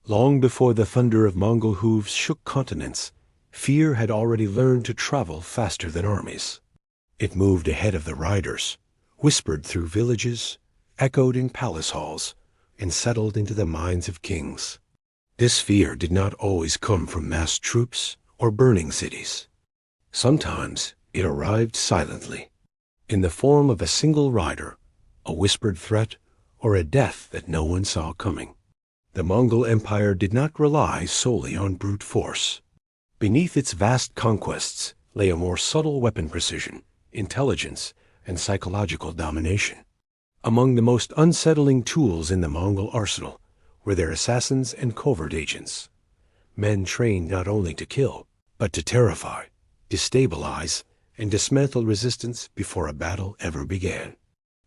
Long before the thunder of Mongol hooves shook continents, fear had already learned to travel faster than armies. It moved ahead of the riders, whispered through villages, echoed in palace halls, and settled into the minds of kings. This fear did not always come from massed troops or burning cities. Sometimes it arrived silently, in the form of a single rider, a whispered threat, or a death that no one saw coming. The Mongol Empire did not rely solely on brute force. Beneath its vast conquests lay a more subtle weapon precision, intelligence, and psychological domination. Among the most unsettling tools in the Mongol arsenal were their assassins and covert agents, men trained not only to kill, but to terrify, destabilize, and dismantle resistance before a battle ever began.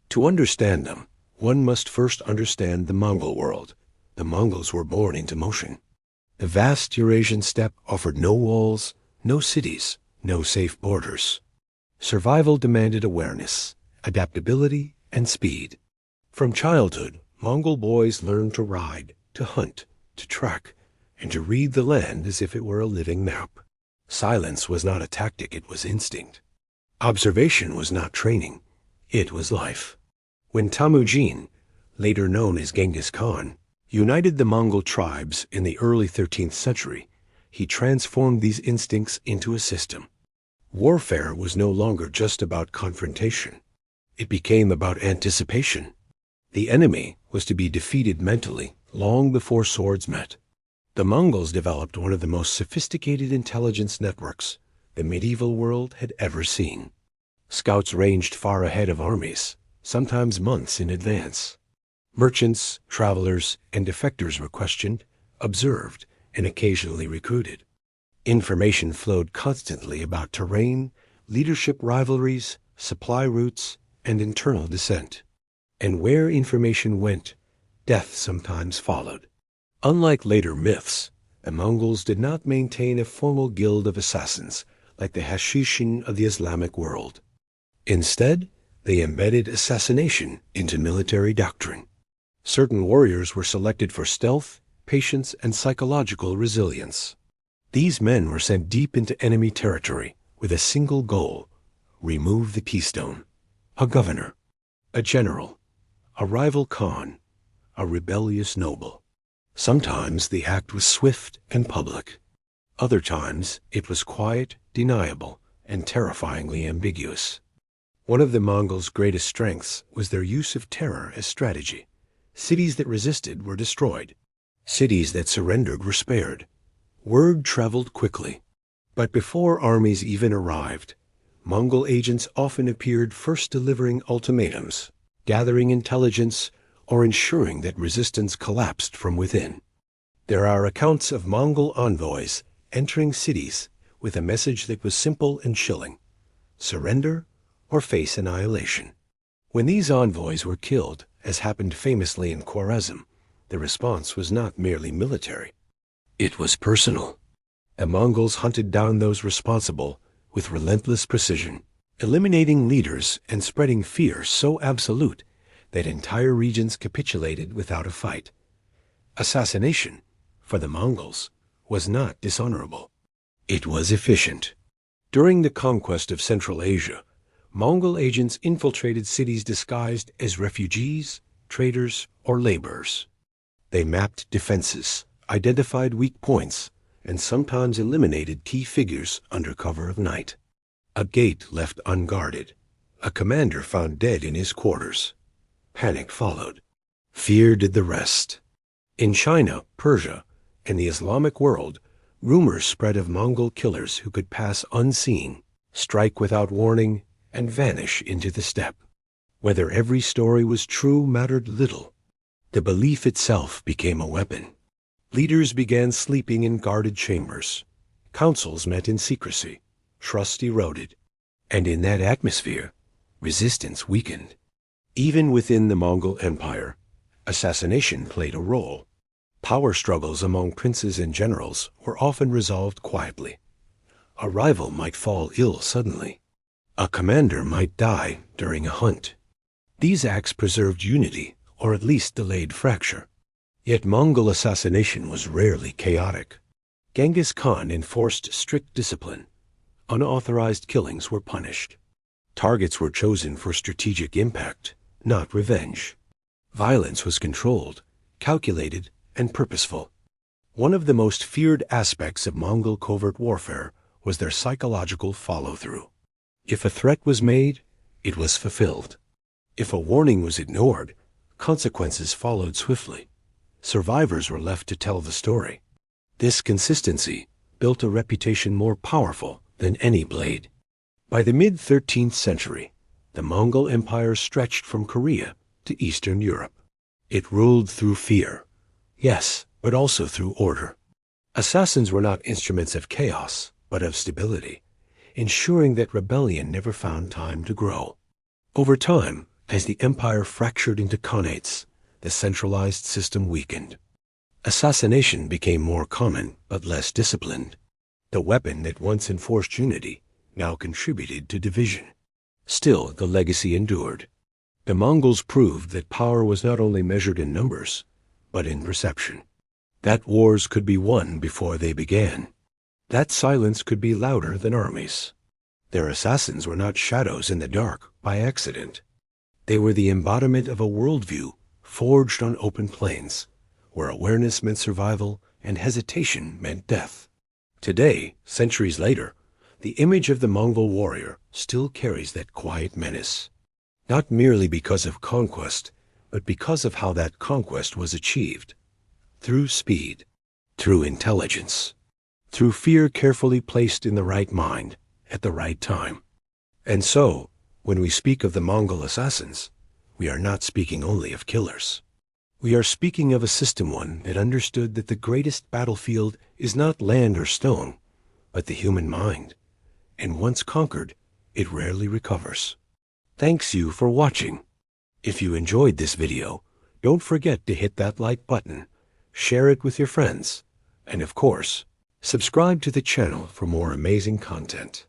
To understand them, one must first understand the Mongol world. The Mongols were born into motion. The vast Eurasian steppe offered no walls, no cities, no safe borders. Survival demanded awareness, adaptability, and speed. From childhood, Mongol boys learned to ride, to hunt, to track, and to read the land as if it were a living map. Silence was not a tactic, it was instinct. Observation was not training, it was life. When Temujin, later known as Genghis Khan, united the Mongol tribes in the early 13th century, he transformed these instincts into a system. Warfare was no longer just about confrontation. It became about anticipation. The enemy was to be defeated mentally long before swords met. The Mongols developed one of the most sophisticated intelligence networks the medieval world had ever seen. Scouts ranged far ahead of armies, sometimes months in advance. Merchants, travelers, and defectors were questioned, observed, and occasionally recruited. Information flowed constantly about terrain, leadership rivalries, supply routes, and internal dissent. And where information went, death sometimes followed. Unlike later myths, the Mongols did not maintain a formal guild of assassins like the Hashishin of the Islamic world. Instead, they embedded assassination into military doctrine. Certain warriors were selected for stealth, patience, and psychological resilience. These men were sent deep into enemy territory with a single goal: remove the keystone. A governor, a general, a rival Khan, a rebellious noble. Sometimes the act was swift and public. Other times it was quiet, deniable, and terrifyingly ambiguous. One of the Mongols' greatest strengths was their use of terror as strategy. Cities that resisted were destroyed. Cities that surrendered were spared. Word traveled quickly. But before armies even arrived, Mongol agents often appeared, first delivering ultimatums, gathering intelligence, or ensuring that resistance collapsed from within. There are accounts of Mongol envoys entering cities with a message that was simple and chilling: surrender or face annihilation. When these envoys were killed, as happened famously in Khwarezm, the response was not merely military. It was personal. The Mongols hunted down those responsible with relentless precision, eliminating leaders and spreading fear so absolute that entire regions capitulated without a fight. Assassination, for the Mongols, was not dishonorable. It was efficient. During the conquest of Central Asia, Mongol agents infiltrated cities disguised as refugees, traders, or laborers. They mapped defenses, identified weak points, and sometimes eliminated key figures under cover of night. A gate left unguarded, a commander found dead in his quarters. Panic followed. Fear did the rest. In China, Persia, and the Islamic world, rumors spread of Mongol killers who could pass unseen, strike without warning, and vanish into the steppe. Whether every story was true mattered little. The belief itself became a weapon. Leaders began sleeping in guarded chambers. Councils met in secrecy. Trust eroded. And in that atmosphere, resistance weakened. Even within the Mongol Empire, assassination played a role. Power struggles among princes and generals were often resolved quietly. A rival might fall ill suddenly. A commander might die during a hunt. These acts preserved unity, or at least delayed fracture. Yet Mongol assassination was rarely chaotic. Genghis Khan enforced strict discipline. Unauthorized killings were punished. Targets were chosen for strategic impact, not revenge. Violence was controlled, calculated, and purposeful. One of the most feared aspects of Mongol covert warfare was their psychological follow-through. If a threat was made, it was fulfilled. If a warning was ignored, consequences followed swiftly. Survivors were left to tell the story. This consistency built a reputation more powerful than any blade. By the mid-13th century, the Mongol Empire stretched from Korea to Eastern Europe. It ruled through fear, yes, but also through order. Assassins were not instruments of chaos, but of stability, ensuring that rebellion never found time to grow. Over time, as the empire fractured into khanates, the centralized system weakened. Assassination became more common, but less disciplined. The weapon that once enforced unity now contributed to division. Still, the legacy endured. The Mongols proved that power was not only measured in numbers, but in perception. That wars could be won before they began. That silence could be louder than armies. Their assassins were not shadows in the dark by accident. They were the embodiment of a worldview forged on open plains, where awareness meant survival and hesitation meant death. Today, centuries later, the image of the Mongol warrior still carries that quiet menace. Not merely because of conquest, but because of how that conquest was achieved. Through speed, through intelligence, through fear carefully placed in the right mind at the right time. And so, when we speak of the Mongol assassins, we are not speaking only of killers. We are speaking of a system one that understood that the greatest battlefield is not land or stone, but the human mind. And once conquered, it rarely recovers. Thanks you for watching. If you enjoyed this video, don't forget to hit that like button, share it with your friends, and of course, subscribe to the channel for more amazing content.